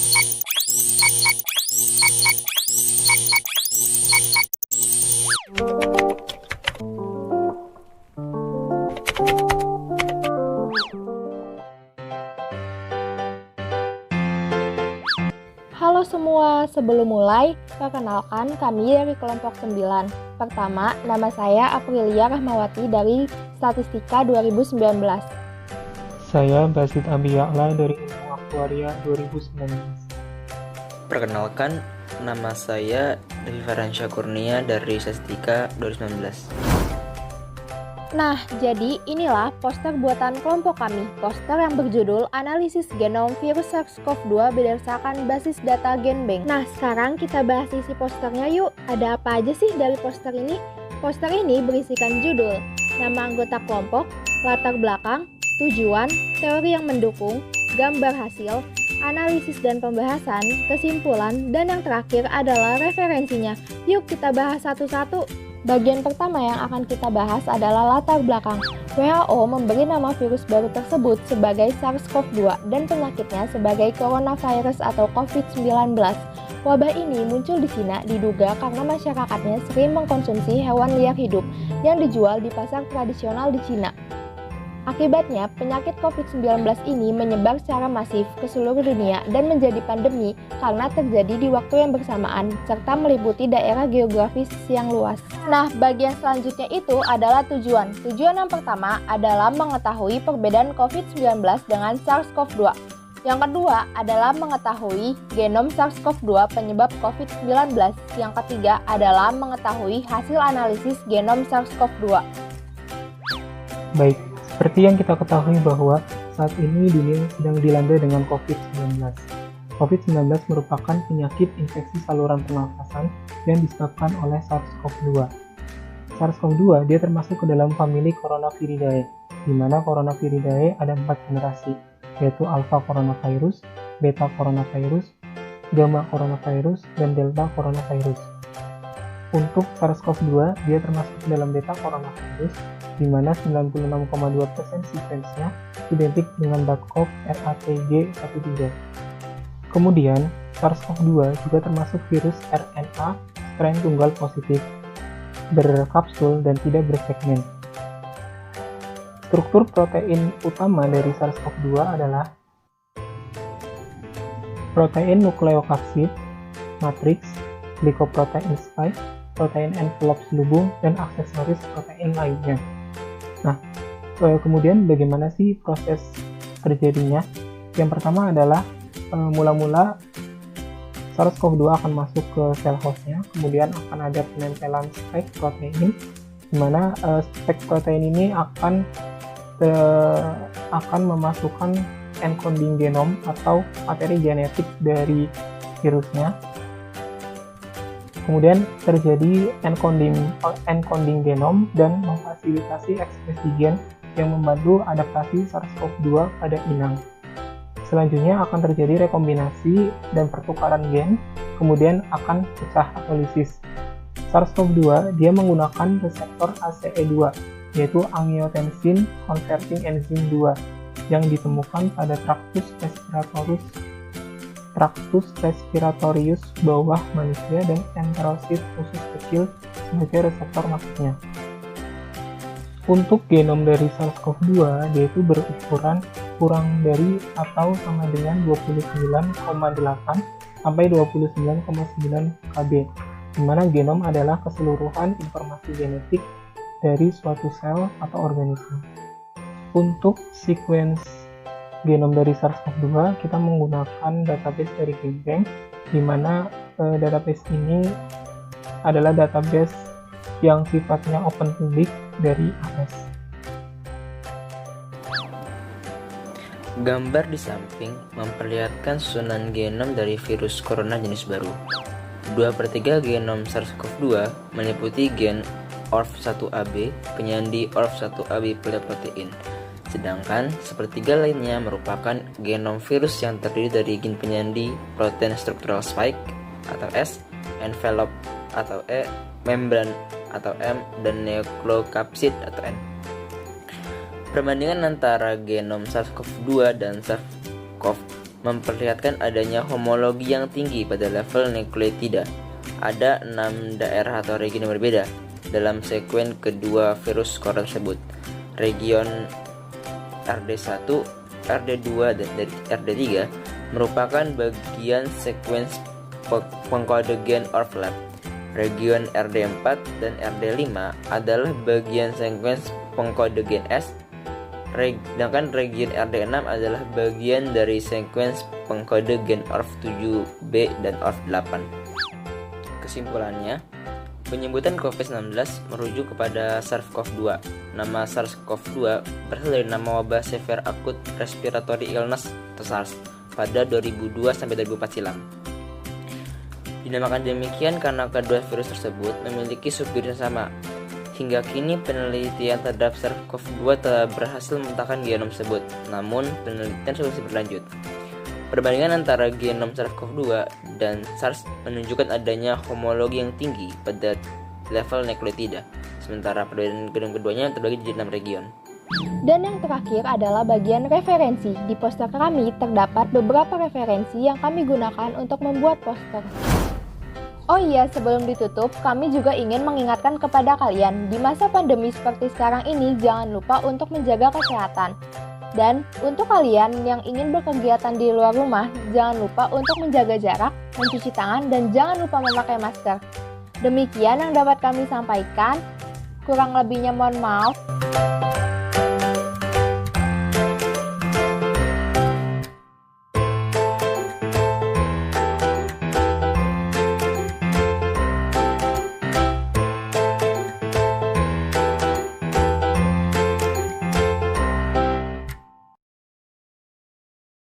Halo semua, sebelum mulai, perkenalkan kami dari kelompok 9. Pertama, nama saya Aprilia Rahmawati dari Statistika 2019. Saya Basit Abiya'la dari Ilmu Aktuaria 2019. Perkenalkan, nama saya Devi Faransya Kurnia dari Statistika 2019. Nah, jadi inilah poster buatan kelompok kami. Poster yang berjudul Analisis Genom Virus SARS-CoV-2 berdasarkan basis data Genbank. Nah, sekarang kita bahas isi posternya yuk. Ada apa aja sih dari poster ini? Poster ini berisikan judul, nama anggota kelompok, latar belakang, tujuan, teori yang mendukung, gambar hasil, analisis dan pembahasan, kesimpulan, dan yang terakhir adalah referensinya. Yuk kita bahas satu-satu. Bagian pertama yang akan kita bahas adalah latar belakang. WHO memberi nama virus baru tersebut sebagai SARS-CoV-2 dan penyakitnya sebagai coronavirus atau COVID-19. Wabah ini muncul di Cina diduga karena masyarakatnya sering mengkonsumsi hewan liar hidup yang dijual di pasar tradisional di Cina. Akibatnya, penyakit COVID-19 ini menyebar secara masif ke seluruh dunia dan menjadi pandemi karena terjadi di waktu yang bersamaan serta meliputi daerah geografis yang luas. Nah, bagian selanjutnya itu adalah tujuan. Tujuan yang pertama adalah mengetahui perbedaan COVID-19 dengan SARS-CoV-2. Yang kedua adalah mengetahui genom SARS-CoV-2 penyebab COVID-19. Yang ketiga adalah mengetahui hasil analisis genom SARS-CoV-2. Baik, seperti yang kita ketahui bahwa saat ini dunia sedang dilanda dengan COVID-19. COVID-19 merupakan penyakit infeksi saluran pernafasan yang disebabkan oleh SARS-CoV-2. SARS-CoV-2 dia termasuk ke dalam famili Coronaviridae, di mana Coronaviridae ada 4 generasi, yaitu Alpha coronavirus, Beta coronavirus, Gamma coronavirus, dan Delta coronavirus. Untuk SARS-CoV-2, dia termasuk dalam Beta coronavirus, di mana 96,2% sequence-nya identik dengan BAT-CoV RATG13. Kemudian, SARS-CoV-2 juga termasuk virus RNA strain tunggal positif, berkapsul dan tidak bersegmen. Struktur protein utama dari SARS-CoV-2 adalah protein nukleokapsid, matriks, glycoprotein spike, protein envelope selubung, dan aksesoris protein lainnya. Nah, kemudian bagaimana sih proses terjadinya? Yang pertama adalah mula-mula SARS-CoV-2 akan masuk ke sel hostnya, kemudian akan ada penempelan spike protein, di mana spike protein ini akan memasukkan encoding genom atau materi genetik dari virusnya. Kemudian terjadi encoding genom dan memfasilitasi ekspresi gen yang membantu adaptasi SARS-CoV-2 pada inang. Selanjutnya akan terjadi rekombinasi dan pertukaran gen, kemudian akan pecah atau lisis. SARS-CoV-2 dia menggunakan reseptor ACE2, yaitu angiotensin converting enzyme 2, yang ditemukan pada Tractus respiratorius bawah manusia dan enterosit usus kecil sebagai reseptor masuknya. Untuk genom dari SARS-CoV-2, yaitu berukuran kurang dari atau sama dengan 29,8 sampai 29,9 kb, di mana genom adalah keseluruhan informasi genetik dari suatu sel atau organisme. Untuk sequence genom dari SARS-CoV-2, kita menggunakan database dari Genbank, di mana database ini adalah database yang sifatnya open public dari AS. Gambar di samping memperlihatkan susunan genom dari virus corona jenis baru. 2/3 genom SARS-CoV-2 meliputi gen ORF1AB, penyandi ORF1AB protein. Sedangkan sepertiga lainnya merupakan genom virus yang terdiri dari gen penyandi protein structural spike atau S, envelope atau E, membran atau M, dan nucleocapsid atau N. Perbandingan antara genom SARS-CoV-2 dan SARS-CoV memperlihatkan adanya homologi yang tinggi pada level nukleotida. Ada 6 daerah atau region yang berbeda dalam sekuen kedua virus corona tersebut. Region RD1, RD2, dan RD3 merupakan bagian sekuens pengkode gen overlap. Region RD4 dan RD5 adalah bagian sekuens pengkode gen S, sedangkan region RD6 adalah bagian dari sekuens pengkode gen ORF7b dan ORF8. Kesimpulannya, penyebutan COVID-19 merujuk kepada SARS-CoV-2. Nama SARS-CoV-2 berasal dari nama wabah severe acute respiratory illness atau SARS pada 2002-2004 silam. Dinamakan demikian karena kedua virus tersebut memiliki subvirus yang sama. Hingga kini penelitian terhadap SARS-CoV-2 telah berhasil memetakan genom tersebut, namun penelitian masih berlanjut. Perbandingan antara genom SARS-CoV-2 dan SARS menunjukkan adanya homologi yang tinggi pada level nukleotida, sementara perbedaan genom keduanya terbagi di 6 region. Dan yang terakhir adalah bagian referensi. Di poster kami terdapat beberapa referensi yang kami gunakan untuk membuat poster. Oh iya, sebelum ditutup, kami juga ingin mengingatkan kepada kalian, di masa pandemi seperti sekarang ini, jangan lupa untuk menjaga kesehatan. Dan untuk kalian yang ingin berkegiatan di luar rumah, jangan lupa untuk menjaga jarak, mencuci tangan, dan jangan lupa memakai masker. Demikian yang dapat kami sampaikan, kurang lebihnya mohon maaf.